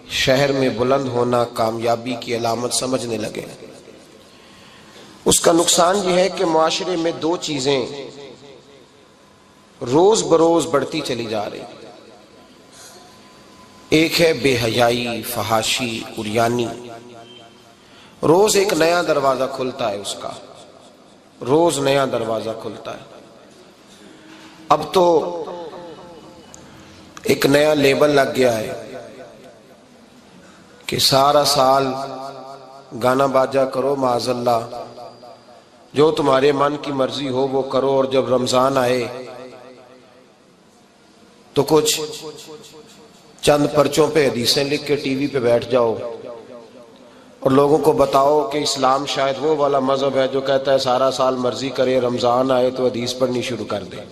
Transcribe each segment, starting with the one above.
شہر میں بلند ہونا کامیابی کی علامت سمجھنے لگے۔ اس کا نقصان یہ ہے کہ معاشرے میں دو چیزیں روز بروز بڑھتی چلی جا رہی، ایک ہے بے حیائی، فحاشی، عریانی۔ روز ایک نیا دروازہ کھلتا ہے اس کا، روز نیا دروازہ کھلتا ہے۔ اب تو ایک نیا لیبل لگ گیا ہے کہ سارا سال گانا باجا کرو، معاذ اللہ جو تمہارے من کی مرضی ہو وہ کرو، اور جب رمضان آئے تو کچھ چند پرچوں پہ حدیثیں لکھ کے ٹی وی پہ بیٹھ جاؤ اور لوگوں کو بتاؤ کہ اسلام شاید وہ والا مذہب ہے جو کہتا ہے سارا سال مرضی کرے، رمضان آئے تو حدیث پڑھنی شروع کر دے،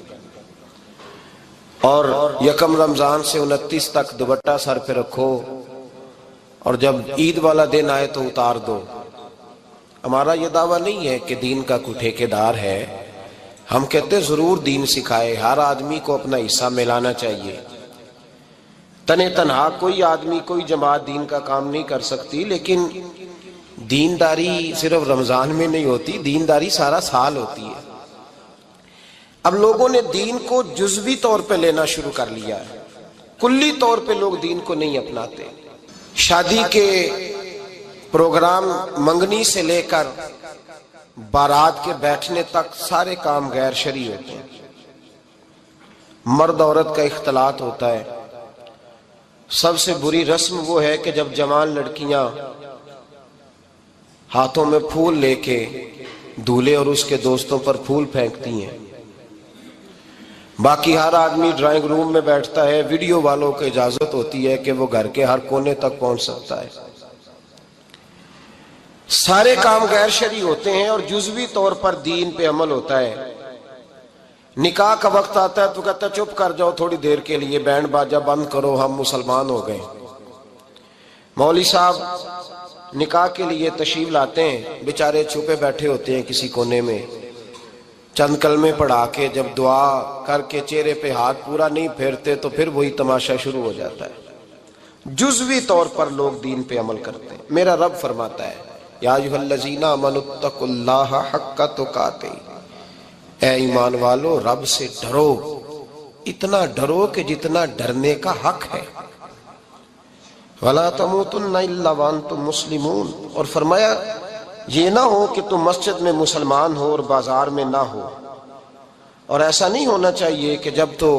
اور یکم رمضان سے 29 تک دوپٹہ سر پہ رکھو، اور جب عید والا دن آئے تو اتار دو۔ ہمارا یہ دعویٰ نہیں ہے کہ دین کا کوئی ٹھیکیدار ہے، ہم کہتے ضرور دین سکھائے، ہر آدمی کو اپنا حصہ ملانا چاہیے۔ تنے تنہا کوئی آدمی کوئی جماعت دین کا کام نہیں کر سکتی، لیکن دینداری صرف رمضان میں نہیں ہوتی، دینداری سارا سال ہوتی ہے۔ اب لوگوں نے دین کو جزوی طور پہ لینا شروع کر لیا ہے، کلی طور پہ لوگ دین کو نہیں اپناتے۔ شادی کے پروگرام منگنی سے لے کر بارات کے بیٹھنے تک سارے کام غیر شرعی ہوتے ہیں، مرد عورت کا اختلاط ہوتا ہے۔ سب سے بری رسم وہ ہے کہ جب جوان لڑکیاں ہاتھوں میں پھول لے کے دولہے اور اس کے دوستوں پر پھول پھینکتی ہیں، باقی ہر آدمی ڈرائنگ روم میں بیٹھتا ہے، ویڈیو والوں کو اجازت ہوتی ہے کہ وہ گھر کے ہر کونے تک پہنچ سکتا ہے۔ سارے کام غیر شرعی ہوتے ہیں اور جزوی طور پر دین پہ عمل ہوتا ہے۔ نکاح کا وقت آتا ہے تو کہتا ہے چپ کر جاؤ تھوڑی دیر کے لیے، بینڈ باجا بند کرو، ہم مسلمان ہو گئے۔ مولوی صاحب نکاح کے لیے تشریف لاتے ہیں، بیچارے چھپے بیٹھے ہوتے ہیں کسی کونے میں، چند کلمے پڑھا کے جب دعا کر کے چہرے پہ ہاتھ پورا نہیں پھیرتے تو پھر وہی تماشا شروع ہو جاتا ہے۔ جزوی طور پر لوگ دین پہ عمل کرتے ہیں۔ میرا رب فرماتا ہے یا ایھا الذین آمنوا اتقوا اللہ حق تقاتہ، اے ایمان والو رب سے ڈرو، اتنا ڈرو کہ جتنا ڈرنے کا حق ہے۔ وَلَا تَمُوتُنَّ إِلَّا وَأَنْتُمْ مُسْلِمُونَ، اور فرمایا یہ نہ ہو کہ تم مسجد میں مسلمان ہو اور بازار میں نہ ہو، اور ایسا نہیں ہونا چاہیے کہ جب تو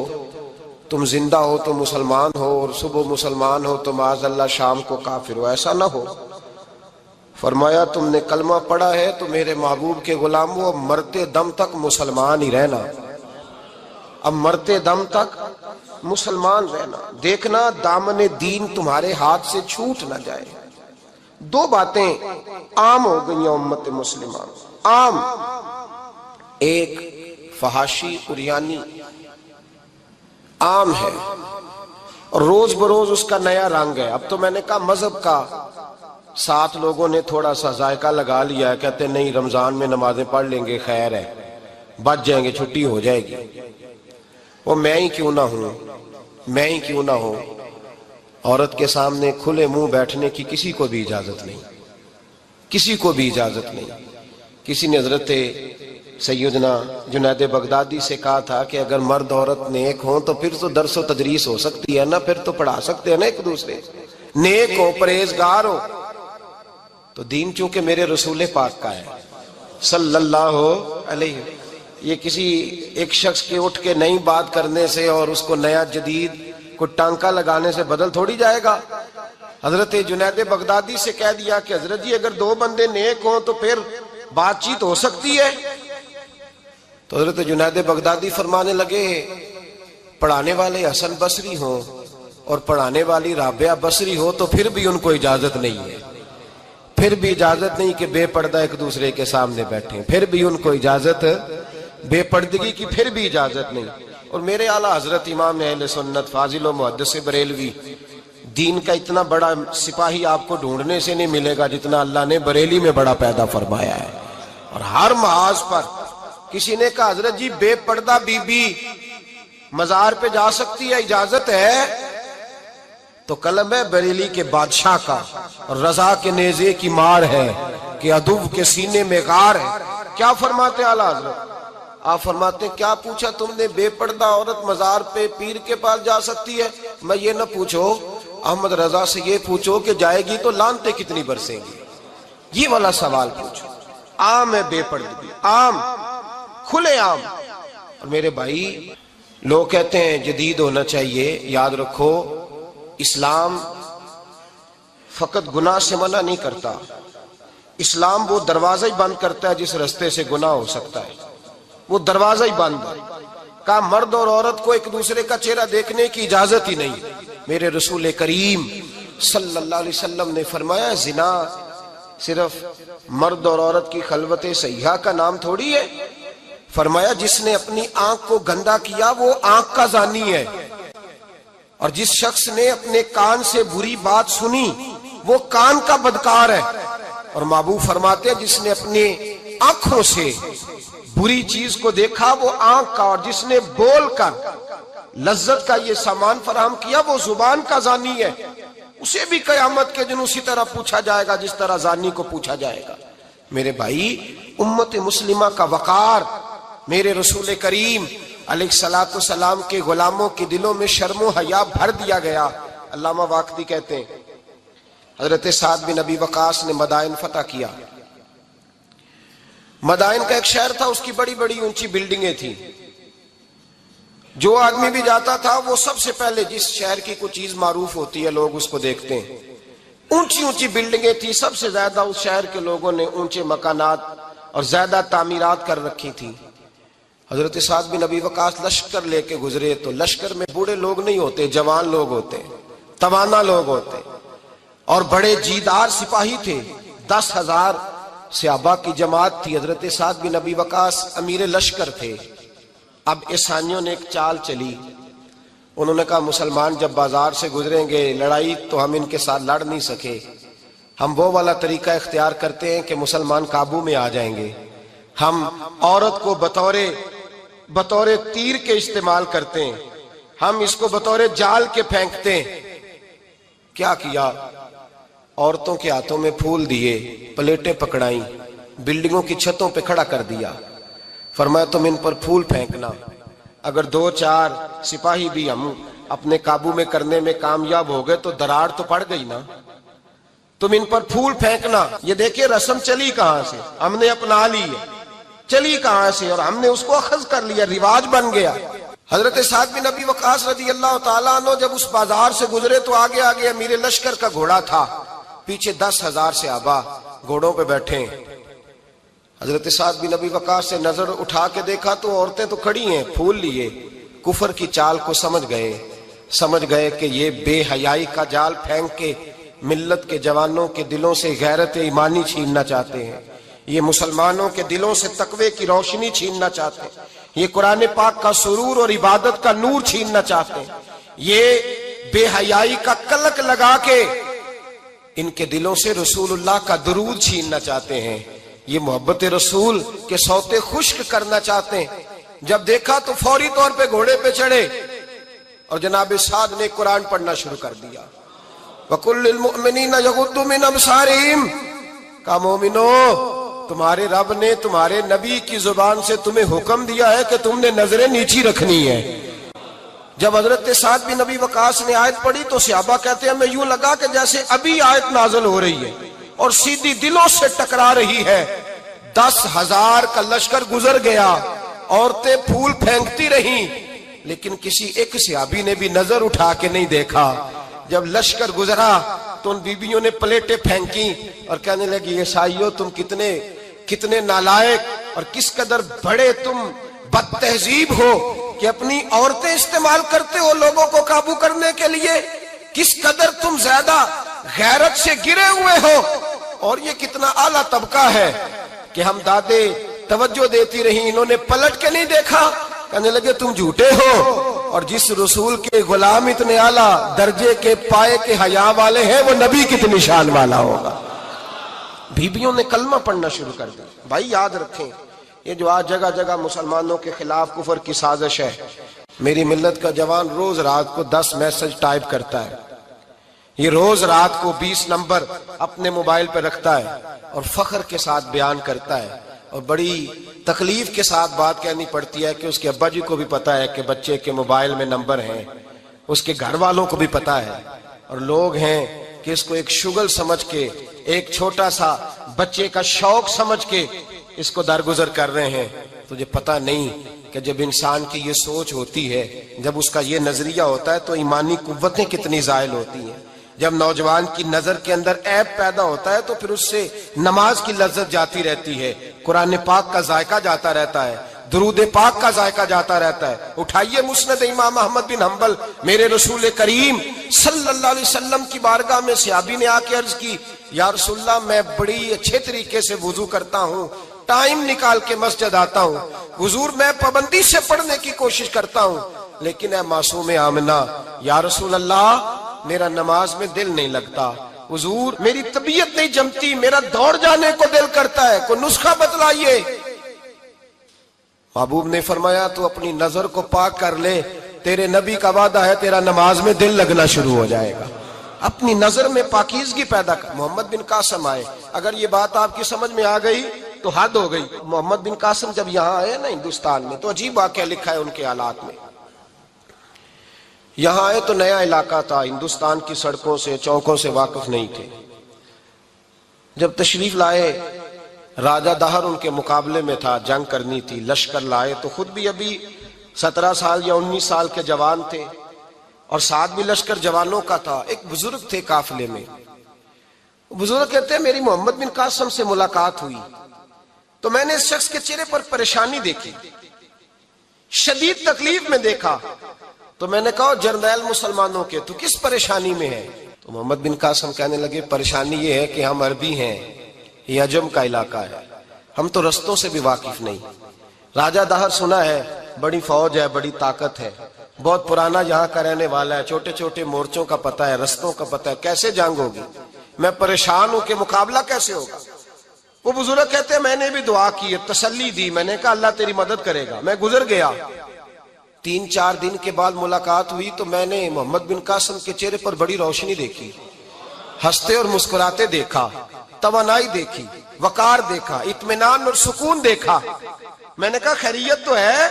تم زندہ ہو تو مسلمان ہو اور صبح مسلمان ہو تو معاذ اللہ شام کو کافر ہو، ایسا نہ ہو۔ فرمایا تم نے کلمہ پڑھا ہے تو میرے محبوب کے غلام ہو، اب مرتے دم تک مسلمان ہی رہنا، اب مرتے دم تک مسلمان رہنا، دیکھنا دامن دین تمہارے ہاتھ سے چھوٹ نہ جائے۔ دو باتیں عام ہو گئی ہیں امت مسلمان، عام، ایک فحاشی عریانی عام ہے اور روز بروز اس کا نیا رنگ ہے۔ اب تو میں نے کہا مذہب کا ساتھ لوگوں نے تھوڑا سا ذائقہ لگا لیا ہے، کہتے نہیں رمضان میں نمازیں پڑھ لیں گے، خیر ہے، بچ جائیں گے، چھٹی ہو جائے گی۔ وہ میں ہی کیوں نہ ہوں، میں ہی کیوں نہ ہوں، عورت کے سامنے کھلے منہ بیٹھنے کی کسی کو بھی اجازت نہیں، کسی کو بھی اجازت نہیں۔ کسی نے حضرت سیدنا جنید بغدادی سے کہا تھا کہ اگر مرد عورت نیک ہوں تو پھر تو درس و تدریس ہو سکتی ہے نا، پھر تو پڑھا سکتے ہیں نا ایک دوسرے، نیک ہو پرہیزگار ہو۔ تو دین چونکہ میرے رسول پاک کا ہے صلی اللہ علیہ، یہ کسی ایک شخص کے اٹھ کے نئی بات کرنے سے اور اس کو نیا جدید کو ٹانکا لگانے سے بدل تھوڑی جائے گا۔ حضرت جنید بغدادی سے کہہ دیا کہ حضرت جی اگر دو بندے نیک ہوں تو پھر بات چیت ہو سکتی ہے۔ تو حضرت جنید بغدادی فرمانے لگے پڑھانے والے حسن بصری ہوں اور پڑھانے والی رابعہ بصری ہو تو پھر بھی ان کو اجازت نہیں ہے، پھر بھی اجازت نہیں کہ بے پردہ ایک دوسرے کے سامنے بیٹھیں، پھر بھی ان کو اجازت، بے پردگی کی پھر بھی اجازت نہیں۔ اور میرے اعلیٰ حضرت امام اہل سنت فاضل و محدث بریلوی، دین کا اتنا بڑا سپاہی آپ کو ڈھونڈنے سے نہیں ملے گا جتنا اللہ نے بریلی میں بڑا پیدا فرمایا ہے۔ اور ہر محاذ پر کسی نے کہا حضرت جی بے پردہ بی بی مزار پہ جا سکتی ہے، اجازت ہے؟ تو قلم ہے بریلی کے بادشاہ کا، رضا کے نیزے کی مار ہے کہ عدو کے سینے میں غار ہے۔ کیا فرماتے اعلیٰ حضرت؟ آپ فرماتے ہیں کیا پوچھا تم نے، بے پردہ عورت مزار پہ پیر کے پاس جا سکتی ہے؟ میں یہ نہ پوچھو، احمد رضا سے یہ پوچھو کہ جائے گی تو لانتے کتنی برسیں گی، یہ والا سوال پوچھو۔ عام ہے بے پردگی، عام، کھلے عام۔ اور میرے بھائی لوگ کہتے ہیں جدید ہونا چاہیے، یاد رکھو اسلام فقط گناہ سے منع نہیں کرتا، اسلام وہ دروازہ ہی بند کرتا ہے جس رستے سے گناہ ہو سکتا ہے، وہ دروازہ ہی بند ہے۔ کہا مرد اور عورت کو ایک دوسرے کا چہرہ دیکھنے کی اجازت ہی نہیں۔ میرے رسول کریم صلی اللہ علیہ وسلم نے فرمایا زنا صرف مرد اور عورت کی خلوت صحیحہ کا نام تھوڑی ہے، فرمایا جس نے اپنی آنکھ کو گندا کیا وہ آنکھ کا زانی ہے، اور جس شخص نے اپنے کان سے بری بات سنی وہ کان کا بدکار ہے، اور محبوب فرماتے ہیں جس نے اپنے آنکھوں سے بری چیز کو دیکھا وہ آنکھ کا، اور جس نے بول کر لذت کا یہ سامان فراہم کیا وہ زبان کا زانی ہے، اسے بھی قیامت کے دن اسی طرح پوچھا جائے گا جس طرح زانی کو پوچھا جائے گا۔ میرے بھائی امت مسلمہ کا وقار، میرے رسول کریم علیہ الصلوۃ والسلام کے غلاموں کے دلوں میں شرم و حیا بھر دیا گیا۔ علامہ واقدی کہتے ہیں حضرت سعد بن ابی وقاص نے مدائن فتح کیا۔ مدائن کا ایک شہر تھا، اس کی بڑی بڑی اونچی بلڈنگیں تھیں، جو آدمی بھی جاتا تھا وہ سب سے پہلے جس شہر کی کوئی چیز معروف ہوتی ہے لوگ اس کو دیکھتے ہیں، اونچی اونچی بلڈنگیں تھیں، سب سے زیادہ اس شہر کے لوگوں نے اونچے مکانات اور زیادہ تعمیرات کر رکھی تھی۔ حضرت سعد بن ابی وقاص لشکر لے کے گزرے تو لشکر میں بوڑھے لوگ نہیں ہوتے، جوان لوگ ہوتے، توانا لوگ ہوتے، اور بڑے جیدار سپاہی تھے، 10,000 صحابہ کی جماعت تھی۔ حضرت سعد بن ابی وقاص امیر لشکر تھے۔ اب عیسائیوں نے ایک چال چلی، انہوں نے کہا مسلمان جب بازار سے گزریں گے لڑائی تو ہم ان کے ساتھ لڑ نہیں سکے، ہم وہ والا طریقہ اختیار کرتے ہیں کہ مسلمان قابو میں آ جائیں گے، ہم عورت کو بطور تیر کے استعمال کرتے ہیں، ہم اس کو بطور جال کے پھینکتے ہیں۔ کیا کیا؟ عورتوں کے ہاتھوں میں پھول دیے، پلیٹیں پکڑائیں، بلڈنگوں کی چھتوں پہ کھڑا کر دیا، فرمایا تم ان پر پھول پھینکنا، اگر 2-4 سپاہی بھی ہم اپنے قابو میں کرنے میں کامیاب ہو گئے تو دراڑ تو پڑ گئی نا، تم ان پر پھول پھینکنا۔ یہ دیکھیں رسم چلی کہاں سے، ہم نے اپنا لی ہے، چلی کہاں سے اور ہم نے اس کو اخذ کر لیا، رواج بن گیا۔ حضرت سعد بن ابی وقاص رضی اللہ تعالیٰ عنہ جب اس بازار سے گزرے تو آگے آگے امیر لشکر کا گھوڑا تھا، پیچھے 10,000 صحابہ گھوڑوں پہ بیٹھے ہیں۔ حضرت سعد بن ابی وقاص سے نظر اٹھا کے دیکھا تو عورتیں تو کھڑی ہیں، پھول لیے، کفر کی چال کو سمجھ گئے کہ یہ بے حیائی کا جال پھینک کے ملت کے جوانوں کے دلوں سے غیرت ایمانی چھیننا چاہتے ہیں، یہ مسلمانوں کے دلوں سے تقوی کی روشنی چھیننا چاہتے ہیں، یہ قرآن پاک کا سرور اور عبادت کا نور چھیننا چاہتے ہیں، یہ بے حیائی کا کلک لگا کے ان کے دلوں سے رسول اللہ کا درود چھیننا چاہتے ہیں، یہ محبت رسول کے سوتے خشک کرنا چاہتے ہیں۔ جب دیکھا تو فوری طور پہ گھوڑے پہ چڑھے اور جناب سعد نے قرآن پڑھنا شروع کر دیا۔ وَقُلْ لِلْمُؤْمِنِينَ يَغُضُّوا مِنْ أَبْصَارِهِمْ، کہا مومنو تمہارے رب نے تمہارے نبی کی زبان سے تمہیں حکم دیا ہے کہ تم نے نظریں نیچی رکھنی ہے۔ جب حضرت سعد بن ابی وقاص نے آیت پڑھی تو صحابہ کہتے ہیں ہمیں یوں لگا کہ جیسے ابھی آیت نازل ہو رہی ہے اور سیدھی دلوں سے ٹکرا رہی ہے۔ 10,000 کا لشکر گزر گیا، عورتیں پھول پھینکتی رہیں، لیکن کسی ایک صحابی نے بھی نظر اٹھا کے نہیں دیکھا۔ جب لشکر گزرا تو ان بیبیوں نے پلیٹیں پھینکی اور کہنے لگی عیسائیوں تم کتنے نالائق اور کس قدر بڑے تم بد تہذیب ہو کہ اپنی عورتیں استعمال کرتے ہو لوگوں کو قابو کرنے کے لیے، کس قدر تم زیادہ غیرت سے گرے ہوئے ہو، اور یہ کتنا اعلیٰ طبقہ ہے کہ ہم دادے توجہ دیتی رہی، انہوں نے پلٹ کے نہیں دیکھا، کہنے لگے تم جھوٹے ہو، اور جس رسول کے غلام اتنے اعلیٰ درجے کے پائے کے حیا والے ہیں وہ نبی کتنی شان والا ہوگا۔ بیبیوں نے کلمہ پڑھنا شروع کر دیا۔ بھائی یاد رکھیں یہ جو آج جگہ جگہ مسلمانوں کے خلاف کفر کی سازش ہے، میری ملت کا جوان روز رات کو 10 میسج ٹائپ کرتا ہے، یہ روز رات کو 20 نمبر اپنے موبائل پہ رکھتا ہے اور فخر کے ساتھ بیان کرتا ہے، اور بڑی تکلیف کے ساتھ بات کہنی پڑتی ہے کہ اس کے ابا جی کو بھی پتا ہے کہ بچے کے موبائل میں نمبر ہیں، اس کے گھر والوں کو بھی پتا ہے، اور لوگ ہیں کہ اس کو ایک شغل سمجھ کے، ایک چھوٹا سا بچے کا شوق سمجھ کے اس کو درگزر کر رہے ہیں۔ تجھے پتا نہیں کہ جب انسان کی یہ سوچ ہوتی ہے، جب اس کا یہ نظریہ ہوتا ہے تو ایمانی قوتیں کتنی زائل ہوتی ہیں۔ جب نوجوان کی نظر کے اندر عیب پیدا ہوتا ہے تو پھر اس سے نماز کی لذت جاتی رہتی ہے، قرآن پاک کا ذائقہ جاتا رہتا ہے، درود پاک کا ذائقہ جاتا رہتا ہے۔ اٹھائیے مسند امام احمد بن حنبل، میرے رسول کریم صلی اللہ علیہ وسلم کی بارگاہ میں صحابی نے آ کے عرض کی، یا رسول اللہ میں بڑی اچھے طریقے سے وضو کرتا ہوں، ٹائم نکال کے مسجد آتا ہوں، حضور میں پابندی سے پڑھنے کی کوشش کرتا ہوں، لیکن اے معصوم آمنہ، یا رسول اللہ میرا نماز میں دل نہیں لگتا، حضور میری طبیعت نہیں جمتی، میرا دوڑ جانے کو دل کرتا ہے، کوئی نسخہ بتلائیے۔ محبوب نے فرمایا تو اپنی نظر کو پاک کر لے، تیرے نبی کا وعدہ ہے تیرا نماز میں دل لگنا شروع ہو جائے گا۔ اپنی نظر میں پاکیزگی پیدا کر۔ محمد بن قاسم آئے، اگر یہ بات آپ کی سمجھ میں آ گئی تو حد ہو گئی۔ محمد بن قاسم جب یہاں آئے نا ہندوستان میں، تو عجیب واقعہ لکھا ہے ان کے حالات میں۔ یہاں آئے تو نیا علاقہ تھا، ہندوستان کی سڑکوں سے چوکوں سے واقف نہیں تھے۔ جب تشریف لائے، راجہ دہر ان کے مقابلے میں تھا، جنگ کرنی تھی، لشکر لائے، تو خود بھی ابھی 17 سال یا 19 سال کے جوان تھے، اور ساتھ بھی لشکر جوانوں کا تھا۔ ایک بزرگ تھے قافلے میں، بزرگ کہتے ہیں میری محمد بن قاسم سے ملاقات ہوئی تو میں نے اس شخص کے چہرے پر پریشانی دیکھی، شدید تکلیف میں دیکھا، تو میں نے کہا جرنیل مسلمانوں کے تو کس پریشانی میں ہے؟ تو محمد بن قاسم کہنے لگے پریشانی یہ ہے کہ ہم عربی ہیں، یہ عجم کا علاقہ ہے، ہم تو رستوں سے بھی واقف نہیں۔ راجہ دہر سنا ہے بڑی فوج ہے، بڑی طاقت ہے، بہت پرانا یہاں کا رہنے والا ہے، چھوٹے چھوٹے مورچوں کا پتہ ہے، رستوں کا پتہ ہے، کیسے جنگ ہوگی؟ میں پریشان ہوں کہ مقابلہ کیسے ہوگا؟ وہ بزرگ کہتے ہیں میں نے بھی دعا کی، تسلی دی، میں نے کہا اللہ تیری مدد کرے گا۔ میں گزر گیا، 3-4 دن کے بعد ملاقات ہوئی تو میں نے محمد بن قاسم کے چہرے پر بڑی روشنی دیکھی، ہنستے اور مسکراتے دیکھا، توانائی دیکھی، وقار دیکھا، اطمینان اور سکون دیکھا۔ میں نے کہا خیریت تو ہے،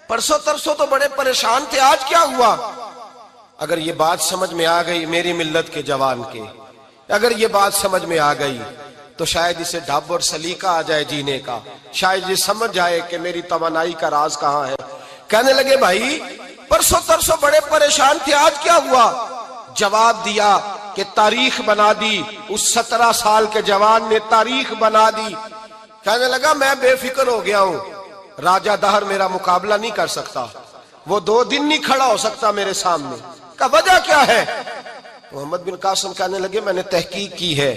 پرسوں ترسوں تو بڑے پریشان تھے، آج کیا ہوا؟ اگر یہ بات سمجھ میں آ گئی میری ملت کے جوان کے، اگر یہ بات سمجھ میں آ گئی تو شاید اسے ڈھب اور سلیقہ آ جائے جینے کا، شاید یہ سمجھ جائے کہ میری توانائی کا راز کہاں ہے۔ کہنے لگے بھائی پرسوں ترسوں بڑے پریشان تھے، آج کیا ہوا؟ جواب دیا کہ تاریخ بنا دی، اس 17 سال کے جوان نے تاریخ بنا دی۔ کہنے لگا میں بے فکر ہو گیا ہوں، راجہ دہر میرا مقابلہ نہیں کر سکتا، وہ 2 دن نہیں کھڑا ہو سکتا میرے سامنے۔ کہا وجہ کیا ہے؟ محمد بن قاسم کہنے لگے میں نے تحقیق کی ہے،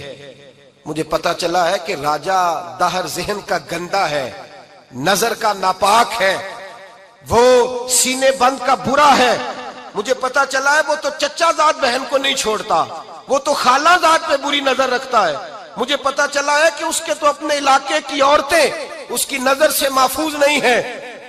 مجھے پتا چلا ہے کہ راجہ دہر ذہن کا گندا ہے، نظر کا ناپاک ہے، وہ سینے بند کا برا ہے۔ مجھے پتا چلا ہے وہ تو چچا زاد بہن کو نہیں چھوڑتا، وہ تو خالہ زاد پہ بری نظر رکھتا ہے۔ مجھے پتا چلا ہے کہ اس کے تو اپنے علاقے کی عورتیں اس کی نظر سے محفوظ نہیں ہیں۔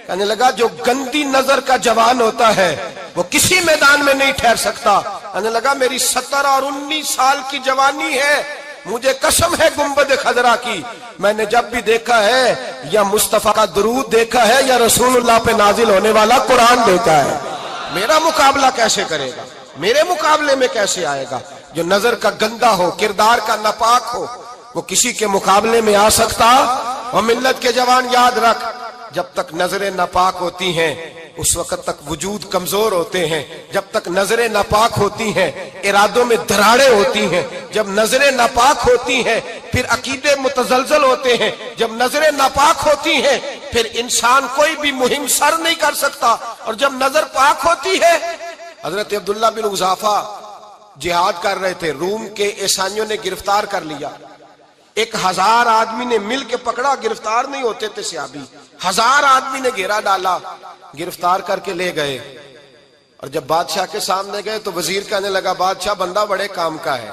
کہنے لگا جو گندی نظر کا جوان ہوتا ہے وہ کسی میدان میں نہیں ٹھہر سکتا۔ کہنے لگا میری 17 اور 19 سال کی جوانی ہے، مجھے قسم ہے گنبد خضرا کی، میں نے جب بھی دیکھا ہے یا مصطفیٰ کا درود دیکھا ہے یا رسول اللہ پہ نازل ہونے والا قرآن دیکھا ہے۔ میرا مقابلہ کیسے کرے گا؟ میرے مقابلے میں کیسے آئے گا؟ جو نظر کا گندا ہو، کردار کا ناپاک ہو، وہ کسی کے مقابلے میں آ سکتا؟ اور ملت کے جوان یاد رکھ، جب تک نظریں ناپاک ہوتی ہیں اس وقت تک وجود کمزور ہوتے ہیں، جب تک نظریں ناپاک ہوتی ہیں ارادوں میں دراڑیں ہوتی ہیں، جب نظریں ناپاک ہوتی ہیں پھر عقیدے متزلزل ہوتے ہیں، جب نظریں ناپاک ہوتی ہیں پھر انسان کوئی بھی مہم سر نہیں کر سکتا، اور جب نظر پاک ہوتی ہے۔ حضرت عبداللہ بن حذافہ جہاد کر رہے تھے، روم کے عیسائیوں نے گرفتار کر لیا، 1000 آدمی نے مل کے پکڑا، گرفتار نہیں ہوتے تھے صحابی، 1000 آدمی نے گھیرا ڈالا، گرفتار کر کے لے گئے۔ اور جب بادشاہ کے سامنے گئے تو وزیر کہنے لگا بادشاہ بندہ بڑے کام کا ہے،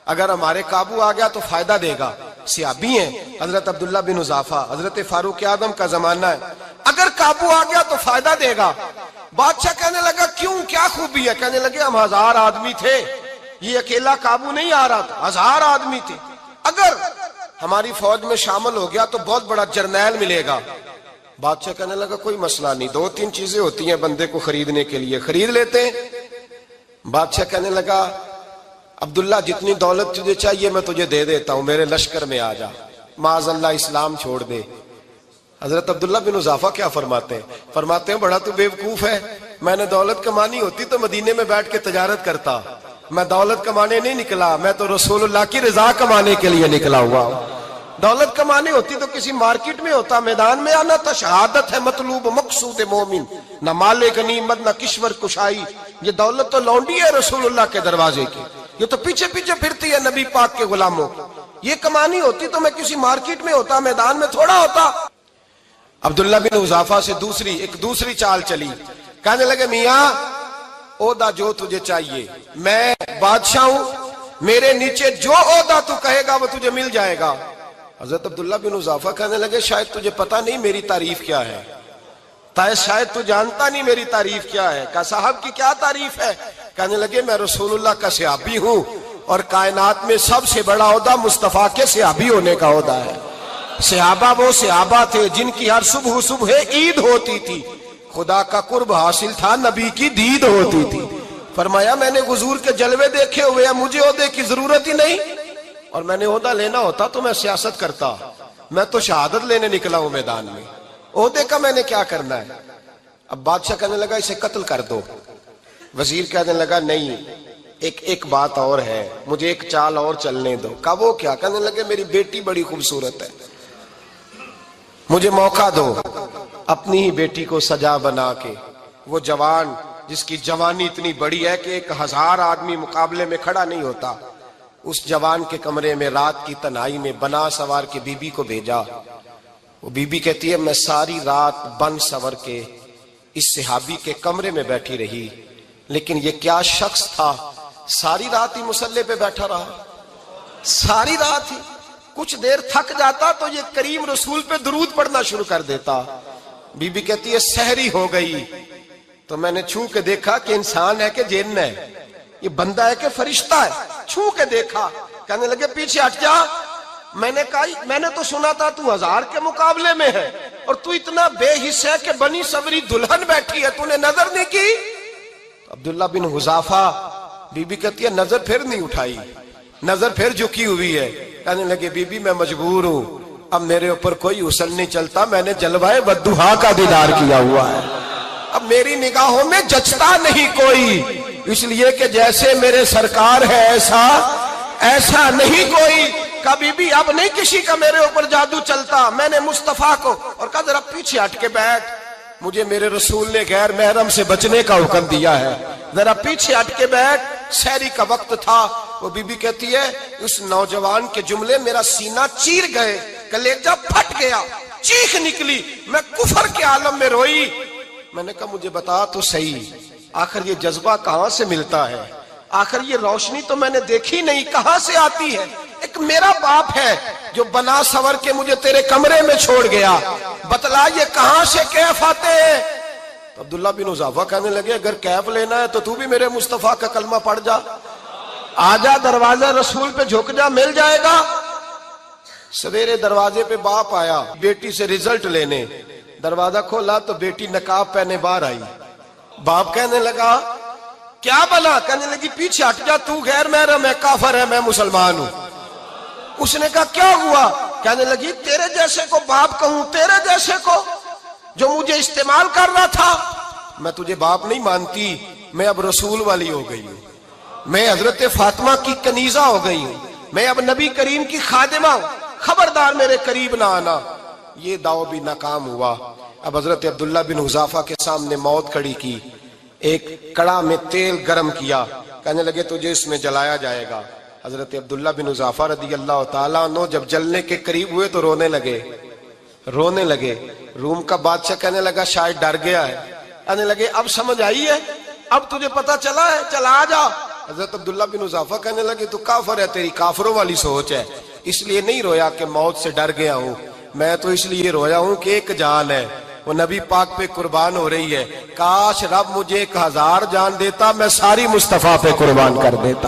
اگر ہمارے قابو آ گیا تو فائدہ دے گا۔ صحابی ہیں حضرت عبداللہ بن حذافہ، حضرت فاروق اعظم کا زمانہ ہے، اگر قابو آ گیا تو فائدہ دے گا۔ بادشاہ کہنے لگا کیوں، کیا خوبی ہے؟ کہنے لگے ہم 1000 آدمی تھے، یہ اکیلا قابو نہیں آ رہا تھا، 1000 آدمی تھے. اگر ہماری فوج میں شامل ہو گیا تو بہت بڑا جرنیل ملے گا. بادشاہ کہنے لگا کوئی مسئلہ نہیں، 2-3 چیزیں ہوتی ہیں بندے کو خریدنے کے لیے، خرید لیتے ہیں. بادشاہ کہنے لگا عبداللہ جتنی دولت تجھے چاہیے میں تجھے دے دیتا ہوں، میرے لشکر میں آ جا، معاذ اللہ اسلام چھوڑ دے. حضرت عبداللہ بن حذافہ کیا فرماتے ہیں بڑا تو بیوقوف ہے، میں نے دولت کمانی ہوتی تو مدینے میں بیٹھ کے تجارت کرتا. میں دولت کمانے نہیں نکلا، میں تو رسول اللہ کی رضا کمانے کے لیے نکلا ہوا ہوں. دولت کمانے ہوتی تو کسی مارکیٹ میں ہوتا، میدان میں آنا تھا. شہادت ہے مطلوب مقصود مومن، نہ مال غنیمت نہ کشور کشائی. یہ دولت تو لونڈی ہے رسول اللہ کے دروازے کی، یہ تو پیچھے پیچھے پھرتی ہے نبی پاک کے غلاموں. یہ کمانی ہوتی تو میں کسی مارکیٹ میں ہوتا، میدان میں تھوڑا ہوتا. عبداللہ بن حذافہ سے دوسری چال چلی. کہنے لگے میاں عہدہ جو تجھے چاہیے، میں بادشاہ ہوں، میرے نیچے جو عہدہ تو کہے گا وہ تجھے مل جائے گا. حضرت عبداللہ بن حذافہ کہنے لگے شاید تجھے پتہ نہیں میری تعریف کیا ہے، شاید تو جانتا نہیں میری تعریف کیا ہے. کہا صاحب کی کیا تعریف ہے؟ کہنے لگے میں رسول اللہ کا صحابی ہوں اور کائنات میں سب سے بڑا عہدہ مصطفیٰ کے صحابی ہونے کا عہدہ ہے. صحابہ وہ صحابہ تھے جن کی ہر صبح عید ہوتی تھی، خدا کا قرب حاصل تھا، نبی کی دید ہوتی تھی. فرمایا میں نے حضور کے جلوے دیکھے ہوئے ہیں، مجھے عہدے کی ضرورت ہی نہیں، اور میں نے عہدہ لینا ہوتا تو میں سیاست کرتا، میں تو شہادت لینے نکلا ہوں میدان میں، عہدے کا میں نے کیا کرنا ہے. اب بادشاہ کہنے لگا اسے قتل کر دو. وزیر کہنے لگا نہیں، ایک بات اور ہے، مجھے ایک چال اور چلنے دو. کہا وہ کیا؟ کہنے لگے میری بیٹی بڑی خوبصورت ہے، مجھے موقع دو اپنی ہی بیٹی کو سجا بنا کے. وہ جوان جس کی جوانی اتنی بڑی ہے کہ 1000 آدمی مقابلے میں کھڑا نہیں ہوتا، اس جوان کے کمرے میں رات کی تنہائی میں بنا سوار کے بی بی کو بھیجا. وہ بی بی کہتی ہے میں ساری رات بن سور کے اس صحابی کے کمرے میں بیٹھی رہی، لیکن یہ کیا شخص تھا، ساری رات ہی مسلح پہ بیٹھا رہا، ساری رات ہی. کچھ دیر تھک جاتا تو یہ کریم رسول پہ درود پڑھنا شروع کر دیتا. بی بی کہتی ہے سحری ہو گئی تو میں نے چھو کے دیکھا کہ انسان ہے کہ جن ہے، یہ بندہ ہے کہ فرشتہ ہے، چھو کے دیکھا. کہنے لگے پیچھے ہٹ جا. میں نے کہا میں نے تو سنا تھا تو 1000 کے مقابلے میں ہے اور تو اتنا بے حس ہے کہ بنی سوری دلہن بیٹھی ہے، تو نے نظر نہیں کی. عبداللہ بن حذافہ بی بی کہتی ہے نظر پھر نہیں اٹھائی، نظر پھر جھکی ہوئی ہے. کہنے لگے بی بی میں مجبور ہوں، اب میرے اوپر کوئی حسن نہیں چلتا، میں نے جلوہ بدوحا کا دیدار کیا ہوا ہے، اب میری نگاہوں میں جچتا نہیں کوئی، اس لیے کہ جیسے میرے سرکار ہے ایسا نہیں کوئی. کبھی بھی اب نہیں کسی کا میرے اوپر جادو چلتا. میں نے مصطفیٰ کو اور کہا ذرا پیچھے ہٹ کے بیٹھ، مجھے میرے رسول نے غیر محرم سے بچنے کا حکم دیا ہے، ذرا پیچھے ہٹ کے بیٹھ. سحری کا وقت تھا. وہ بی بی کہتی ہے اس نوجوان کے جملے میرا سینہ چیر گئے، کلیجہ پھٹ گیا، چیخ نکلی، میں کفر کے عالم میں روئی. میں نے کہا مجھے بتا تو صحیح، آخر یہ جذبہ کہاں سے ملتا ہے، آخر یہ روشنی تو میں نے دیکھی نہیں، کہاں سے آتی ہے؟ ایک میرا باپ ہے جو بنا سور کے مجھے تیرے کمرے میں چھوڑ گیا، بتلا یہ کہاں سے کیف آتے ہیں؟ تو عبداللہ بن حذافہ کہنے لگے اگر کیف لینا ہے تو تو بھی میرے مصطفیٰ کا کلمہ پڑھ جا، آجا دروازہ رسول پہ جھک جا، مل جائے گا. سویرے دروازے پہ باپ آیا بیٹی سے رزلٹ لینے، دروازہ کھولا تو بیٹی نقاب پہنے باہر آئی. باپ کہنے لگا کیا بنا؟ کہنے لگی پیچھے ہٹ جا، تو غیر محرم ہے، کافر ہے، میں مسلمان ہوں. اس نے کہا کیا ہوا؟ کہنے لگی تیرے جیسے کو باپ کہوں، تیرے جیسے کو جو مجھے استعمال کر رہا تھا. میں تجھے باپ نہیں مانتی، میں اب رسول والی ہو گئی ہوں، میں حضرت فاطمہ کی کنیزہ ہو گئی ہوں، میں اب نبی کریم کی خادمہ ہوں، خبردار میرے قریب نہ آنا. یہ دعو بھی ناکام ہوا. اب حضرت عبداللہ بن حذافہ کے سامنے موت کھڑی کی، ایک کڑا میں تیل گرم کیا، کہنے لگے تجھے اس میں جلایا جائے گا. حضرت عبداللہ بن حذافہ رضی اللہ تعالیٰ عنہ جب جلنے کے قریب ہوئے تو رونے لگے. روم کا بادشاہ کہنے لگا شاید ڈر گیا ہے. کہنے لگے اب سمجھ آئی ہے، اب تجھے پتا چلا ہے، چلا آ جا. حضرت عبداللہ بن حذافہ کہنے لگے تو کافر ہے، تیری کافروں والی سوچ ہے. اس لیے نہیں رویا کہ موت سے ڈر گیا ہوں، میں تو اس لیے رویا ہوں کہ ایک جان ہے، وہ نبی پاک پہ قربان ہو رہی ہے. کاش رب مجھے 1000 جان دیتا، میں ساری مصطفیٰ پہ قربان کر دیتا.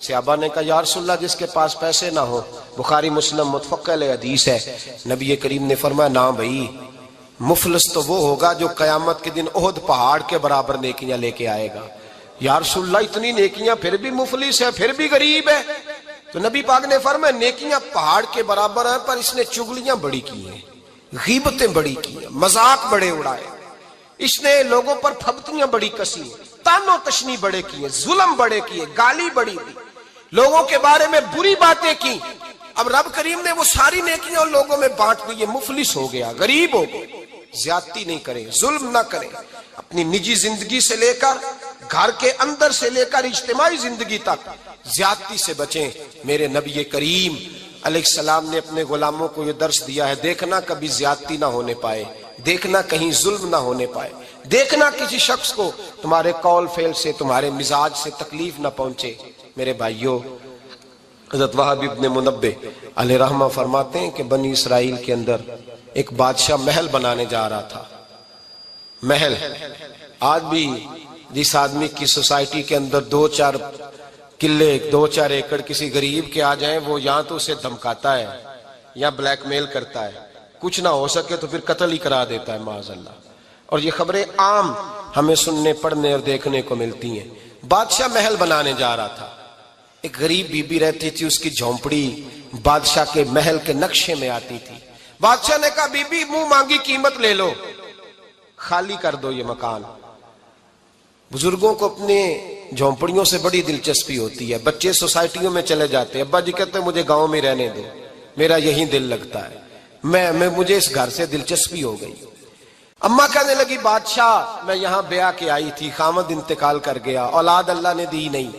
صحابہ نے کہا یا رسول اللہ جس کے پاس پیسے نہ ہو، بخاری مسلم متفق علیہ حدیث ہے، نبی کریم نے فرمایا نہ بھائی، مفلس تو وہ ہوگا جو قیامت کے دن احد پہاڑ کے برابر نیکیاں لے کے آئے گا۔ یا رسول اللہ اتنی نیکیاں پھر بھی مفلس ہے، پھر بھی غریب ہے؟ تو نبی پاک نے فرمایا نیکیاں پہاڑ کے برابر ہیں، پر اس نے چگلیاں بڑی کی ہیں، غیبتیں بڑی کی ہیں، مذاق بڑے اڑائے، اس نے لوگوں پر پھبتیاں بڑی کسی، تان و تشنی بڑے کیے، ظلم بڑے کیے، گالی بڑی دی، لوگوں کے بارے میں بری باتیں کی۔ اب رب کریم نے وہ ساری نیکیاں ان لوگوں میں بانٹ دی، یہ مفلس ہو گیا، غریب ہو گیا۔ زیادتی نہیں کریں، ظلم نہ کریں، اپنی نجی زندگی سے لے کر گھر کے اندر سے لے کر اجتماعی زندگی تک زیادتی سے بچیں۔ میرے نبی کریم علیہ السلام نے اپنے غلاموں کو یہ درس دیا ہے، دیکھنا کبھی زیادتی نہ ہونے پائے، دیکھنا کہیں ظلم نہ ہونے پائے، دیکھنا کسی شخص کو تمہارے قول فعل سے، تمہارے مزاج سے تکلیف نہ پہنچے۔ میرے بھائیوں، حضرت وہب ابن منبہ علیہ رحمہ فرماتے ہیں کہ بنی اسرائیل کے اندر ایک بادشاہ محل بنانے جا رہا تھا۔ محل آج بھی جس آدمی کی سوسائٹی کے اندر 2-4 قلعے 2-4 ایکڑ کسی غریب کے آ جائیں، وہ یا تو اسے دھمکاتا ہے یا بلیک میل کرتا ہے، کچھ نہ ہو سکے تو پھر قتل ہی کرا دیتا ہے معاذ اللہ۔ اور یہ خبریں عام ہمیں سننے پڑھنے اور دیکھنے کو ملتی ہیں۔ بادشاہ محل بنانے جا رہا تھا، ایک غریب بی بی رہتی تھی، اس کی جھونپڑی بادشاہ کے محل کے نقشے میں آتی تھی۔ بادشاہ نے کہا بی بی منہ مانگی قیمت لے لو، خالی کر دو یہ مکان۔ بزرگوں کو اپنے جھونپڑیوں سے بڑی دلچسپی ہوتی ہے، بچے سوسائٹیوں میں چلے جاتے ہیں، ابا جی کہتے ہیں مجھے گاؤں میں رہنے دو، میرا یہی دل لگتا ہے، مجھے اس گھر سے دلچسپی ہو گئی۔ اماں کہنے لگی بادشاہ میں یہاں بیاہ کے آئی تھی، خامد انتقال کر گیا، اولاد اللہ نے دی نہیں،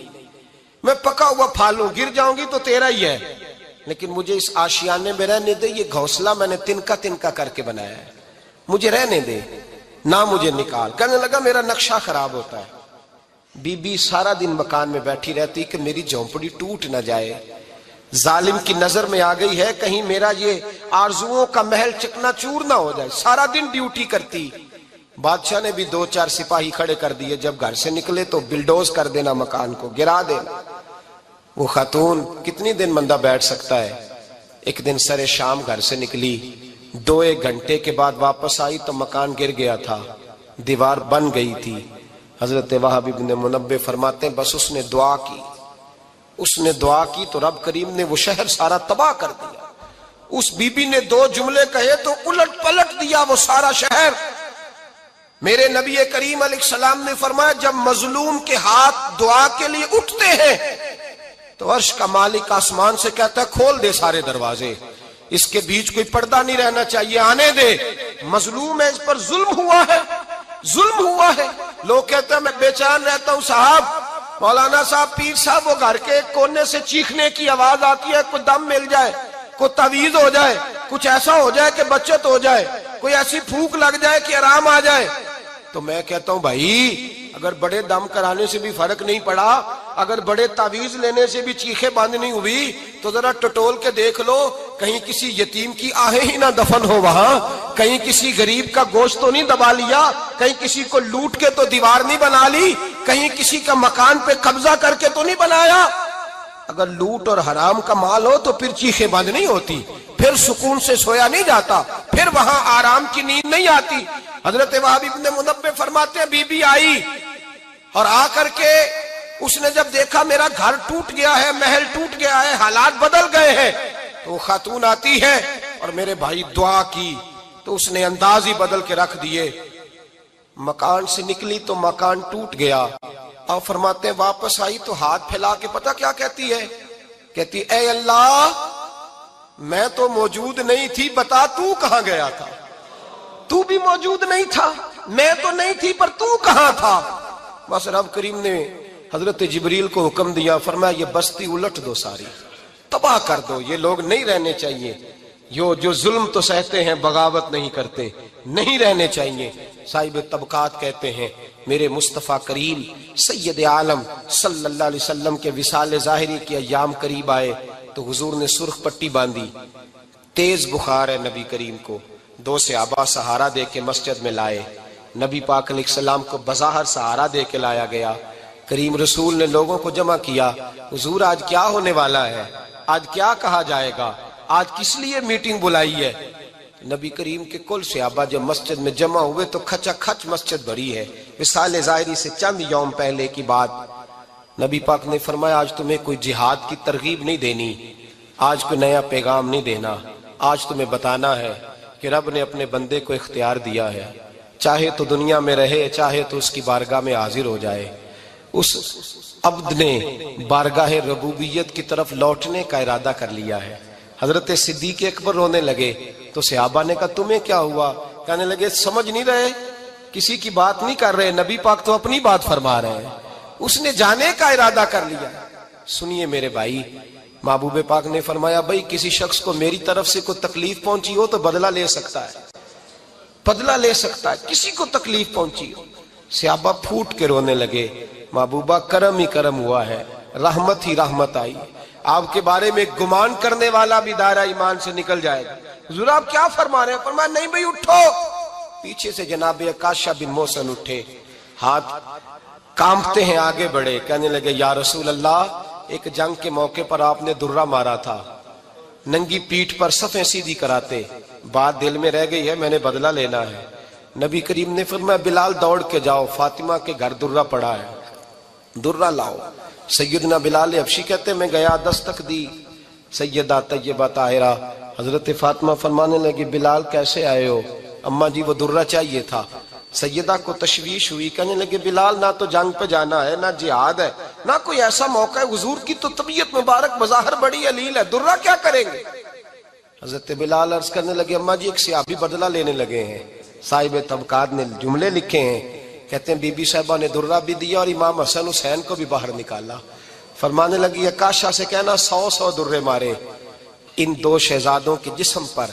میں پکا ہوا پھالوں، گر جاؤں گی تو تیرا ہی ہے، لیکن مجھے اس آشیانے میں رہنے دے، یہ گھونسلہ میں نے تنکا تنکا کر کے بنایا ہے، مجھے رہنے دے، نہ مجھے نکال۔ کہنے لگا میرا نقشہ خراب ہوتا ہے۔ بی بی سارا دن مکان میں بیٹھی رہتی کہ میری جھونپڑی ٹوٹ نہ جائے، ظالم کی نظر میں آ گئی ہے کہیں میرا یہ آرزوؤں کا محل چکنا چور نہ ہو جائے، سارا دن ڈیوٹی کرتی۔ بادشاہ نے بھی 2-4 سپاہی کھڑے کر دیے، جب گھر سے نکلے تو بلڈوز کر دینا، مکان کو گرا دینا۔ وہ خاتون کتنی دن بندہ بیٹھ سکتا ہے؟ ایک دن سر شام گھر سے نکلی، 2-1 گھنٹے کے بعد واپس آئی تو مکان گر گیا تھا، دیوار بن گئی تھی۔ حضرت وہب ابن منبہ فرماتے ہیں بس اس نے دعا کی تو رب کریم نے وہ شہر سارا تباہ کر دیا۔ اس بی بی نے 2 جملے کہے تو الٹ پلٹ دیا وہ سارا شہر۔ میرے نبی کریم علیہ السلام نے فرمایا جب مظلوم کے ہاتھ دعا کے لیے اٹھتے ہیں تو عرش کا مالک آسمان سے کہتا ہے کھول دے سارے دروازے، اس کے بیچ کوئی پردہ نہیں رہنا چاہیے، آنے دے، مظلوم ہے، اس پر ظلم ہوا ہے، ظلم ہوا ہے۔ لوگ کہتے ہیں میں بے چین رہتا ہوں صاحب، مولانا صاحب، پیر صاحب، وہ گھر کے ایک کونے سے چیخنے کی آواز آتی ہے، کوئی دم مل جائے، کوئی تعویذ ہو جائے، کچھ ایسا ہو جائے کہ بچت ہو جائے، کوئی ایسی پھونک لگ جائے کہ آرام آ جائے۔ تو میں کہتا ہوں بھائی اگر بڑے دم کرانے سے بھی فرق نہیں پڑا، اگر بڑے تعویذ لینے سے بھی چیخیں بند نہیں ہوئی، تو ذرا ٹٹول کے دیکھ لو کہیں کسی یتیم کی آہیں ہی نہ دفن ہو وہاں، کہیں کسی غریب کا گوشت تو نہیں دبا لیا، کہیں کسی کو لوٹ کے تو دیوار نہیں بنا لی، کہیں کسی کا مکان پہ قبضہ کر کے تو نہیں بنایا۔ اگر لوٹ اور حرام کا مال ہو تو پھر چیخیں بند نہیں ہوتی، پھر سکون سے سویا نہیں جاتا، پھر وہاں آرام کی نیند نہیں آتی۔ حضرت وہب ابن منبہ فرماتے ہیں بی بی آئی اور آ کر کے اس نے جب دیکھا میرا گھر ٹوٹ گیا ہے، محل ٹوٹ گیا ہے، حالات بدل گئے ہیں، تو وہ خاتون آتی ہے اور میرے بھائی دعا کی تو اس نے انداز ہی بدل کے رکھ دیے۔ مکان سے نکلی تو مکان ٹوٹ گیا، اور فرماتے ہیں واپس آئی تو ہاتھ پھیلا کے پتہ کیا کہتی ہے؟ کہتی اے اللہ میں تو موجود نہیں تھی، بتا تو کہاں گیا تھا؟ تو بھی موجود نہیں تھا، میں تو نہیں تھی، پر تو کہاں تھا؟ بس رب کریم نے حضرت جبریل کو حکم دیا، فرمایا یہ بستی الٹ دو، ساری تباہ کر دو، یہ لوگ نہیں رہنے چاہیے، جو ظلم تو سہتے ہیں بغاوت نہیں کرتے، نہیں رہنے چاہیے۔ صاحب طبقات کہتے ہیں میرے مصطفیٰ کریم سید عالم صلی اللہ علیہ وسلم کے وصال ظاہری کے ایام قریب آئے تو حضور نے سرخ پٹی باندھی، تیز بخار ہے نبی کریم کو، 2 صحابہ سہارا دے کے مسجد میں لائے، نبی پاک علیہ السلام کو بظاہر سہارا دے کے لایا گیا، کریم رسول نے لوگوں کو جمع کیا، حضور آج کیا ہونے والا ہے، آج کیا کہا جائے گا، آج کس لیے میٹنگ بلائی ہے؟ نبی کریم کے کل صحابہ جب مسجد میں جمع ہوئے تو کھچا کھچ مسجد بھری ہے۔ وصال ظاہری سے چند یوم پہلے کی بات، نبی پاک نے فرمایا آج تمہیں کوئی جہاد کی ترغیب نہیں دینی، آج کوئی نیا پیغام نہیں دینا، آج تمہیں بتانا ہے کہ رب نے اپنے بندے کو اختیار دیا ہے، چاہے تو دنیا میں رہے، چاہے تو اس کی بارگاہ میں حاضر ہو جائے۔ اس عبد نے بارگاہ ربوبیت کی طرف لوٹنے کا ارادہ کر لیا ہے۔ حضرت صدیق اکبر رونے لگے تو صحابہ نے کہا تمہیں کیا ہوا؟ کہنے لگے سمجھ نہیں رہے، کسی کی بات نہیں کر رہے، نبی پاک تو اپنی بات فرما رہے ہیں، اس نے جانے کا ارادہ کر لیا۔ سنیے میرے بھائی، محبوب پاک نے فرمایا بھائی کسی شخص کو میری طرف سے کوئی تکلیف پہنچی ہو تو بدلہ لے سکتا ہے، بدلہ لے سکتا ہے، کسی کو تکلیف پہنچی ہو۔ صحابہ پھوٹ کے رونے لگے، محبوبہ کرم ہی کرم ہوا ہے، رحمت ہی رحمت آئی، آپ کے بارے میں گمان کرنے والا بھی دائرہ ایمان سے نکل جائے گا۔ حضور آپ کیا فرما رہے ہیں؟ فرمایا نہیں بھائی اٹھو۔ پیچھے سے جناب عکاشہ بن محصن اٹھے، ہاتھ کانپتے ہیں، آگے بڑھے، کہنے لگے یا رسول اللہ، ایک جنگ کے موقع پر آپ نے درہ مارا تھا، ننگی پیٹھ پر صفیں سیدھی کراتے، بات دل میں رہ گئی ہے، میں نے بدلہ لینا ہے۔ نبی کریم نے فرمایا بلال دوڑ کے جاؤ، فاطمہ کے گھر درہ پڑا ہے، درہ لاؤ۔ سیدنا بلال حبشی کہتے میں گیا، دستک دی، سیدہ طیبہ طاہرہ حضرت فاطمہ فرمانے لگی بلال کیسے آئے ہو؟ اماں جی وہ درہ چاہیے تھا۔ سیدہ کو تشویش ہوئی، کہنے لگے بلال نہ تو جنگ پہ جانا ہے، نہ جہاد ہے، نہ کوئی ایسا موقع ہے، حضور کی تو طبیعت مبارک بظاہر بڑی علیل ہے، درہ کیا کریں گے؟ حضرت بلال عرض کرنے لگے اماں جی ایک صحابی بدلہ لینے لگے ہیں، صاحب طبقات نے جملے لکھے ہیں، کہتے ہیں بی بی صاحبہ نے درہ بھی دیا اور امام حسن حسین کو بھی باہر نکالا۔ فرمانے لگی عکاشہ سے کہنا 100 درے مارے، ان دو شہزادوں کے جسم پر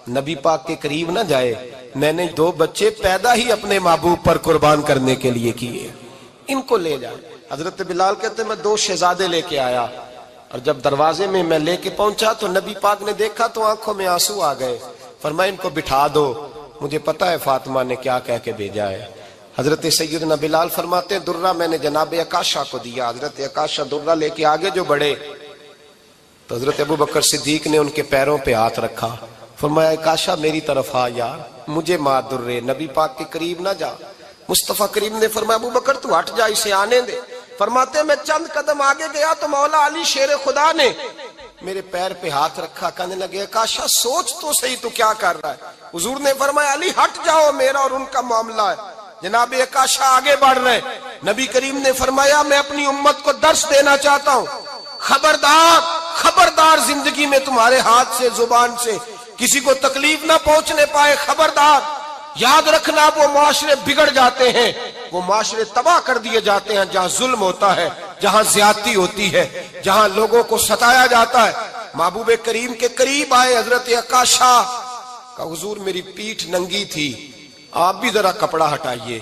نبی پاک کے قریب نہ جائے، میں نے 2 بچے پیدا ہی اپنے محبوب پر قربان کرنے کے لیے کیے، ان کو لے جائے۔ حضرت بلال کہتے ہیں میں 2 شہزادے لے کے آیا، اور جب دروازے میں میں لے کے پہنچا تو نبی پاک نے دیکھا تو آنکھوں میں آنسو آ گئے، فرمایا ان کو بٹھا دو، مجھے پتا ہے فاطمہ نے کیا کہہ کے بھیجا ہے۔ حضرت سیدنا بلال فرماتے ہیں درہ میں نے جناب عکاشہ کو دیا، حضرت عکاشہ درہ لے کے آگے جو بڑھے تو حضرت ابوبکر صدیق نے ان کے پیروں پہ ہاتھ رکھا، فرمایا عکاشہ میری طرف آ یار، مجھے مار درے، نبی پاک کے قریب نہ جا۔ مصطفیٰ کریم نے فرمایا ابوبکر تو ہٹ جا، اسے آنے دے۔ فرماتے ہیں میں چند قدم آگے گیا تو مولا علی شیر خدا نے میرے پیر پہ ہاتھ رکھا، کہنے لگے عکاشہ سوچ تو صحیح تو کیا کر رہا ہے؟ حضور نے فرمایا علی ہٹ جاؤ، میرا اور ان کا معاملہ ہے۔ جناب عکاشہ آگے بڑھ رہے، نبی کریم نے فرمایا میں اپنی امت کو درس دینا چاہتا ہوں، خبردار خبردار زندگی میں تمہارے ہاتھ سے زبان سے کسی کو تکلیف نہ پہنچنے پائے، خبردار یاد رکھنا وہ معاشرے بگڑ جاتے ہیں، وہ معاشرے تباہ کر دیے جاتے ہیں جہاں ظلم ہوتا ہے، جہاں زیادتی ہوتی ہے، جہاں لوگوں کو ستایا جاتا ہے۔ محبوب کریم کے قریب آئے حضرت عکاشہ کا، حضور میری پیٹھ ننگی تھی، آپ بھی ذرا کپڑا ہٹائیے۔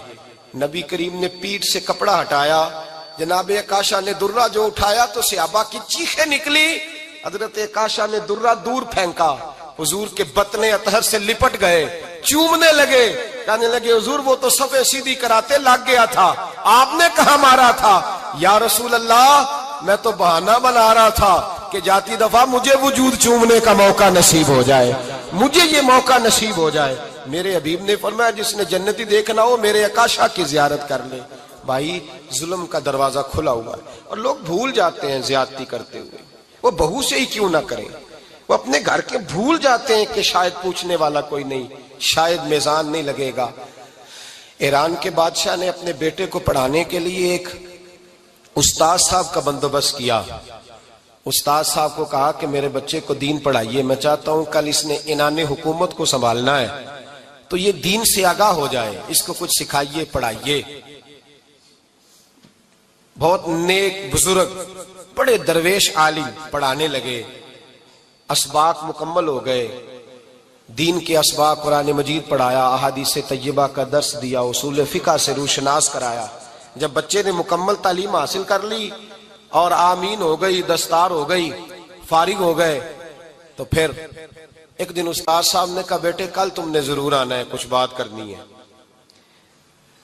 نبی کریم نے پیٹھ سے کپڑا ہٹایا، جناب عکاشہ نے درہ جو اٹھایا تو صحابہ کی چیخیں نکلی، حضرت عکاشہ نے درہ دور پھینکا، حضور کے بطن اطہر سے لپٹ گئے، چومنے لگے، کہنے لگے حضور وہ تو صفیں سیدھی کراتے لگ گیا تھا، آپ نے کہاں مارا تھا؟ یا رسول اللہ میں تو بہانہ بنا رہا تھا کہ جاتی دفعہ مجھے وجود چومنے کا موقع نصیب ہو جائے، مجھے یہ موقع نصیب ہو جائے۔ میرے حبیب نے فرمایا جس نے جنتی دیکھنا ہو میرے عکاشہ کی زیارت کر لے۔ بھائی ظلم کا دروازہ کھلا ہوا ہے اور لوگ بھول جاتے ہیں زیادتی کرتے ہوئے، وہ بہو سے ہی کیوں نہ کریں، وہ اپنے گھر کے بھول جاتے ہیں کہ شاید پوچھنے والا کوئی نہیں، شاید میزان نہیں لگے گا۔ ایران کے بادشاہ نے اپنے بیٹے کو پڑھانے کے لیے ایک استاد صاحب کا بندوبست کیا۔ استاد صاحب کو کہا کہ میرے بچے کو دین پڑھائیے، میں چاہتا ہوں کل اس نے عنان حکومت کو سنبھالنا ہے تو یہ دین سے آگاہ ہو جائے، اس کو کچھ سکھائیے پڑھائیے۔ بہت نیک بزرگ بڑے درویش عالم پڑھانے لگے، اسباق مکمل ہو گئے، دین کے اسباق قرآن مجید پڑھایا، احادیث طیبہ کا درس دیا، اصول فقہ سے روشناس کرایا۔ جب بچے نے مکمل تعلیم حاصل کر لی اور آمین ہو گئی، دستار ہو گئی، فارغ ہو گئے، تو پھر ایک دن استاد صاحب نے کہا بیٹے کل تم نے ضرور آنا ہے، کچھ بات کرنی ہے۔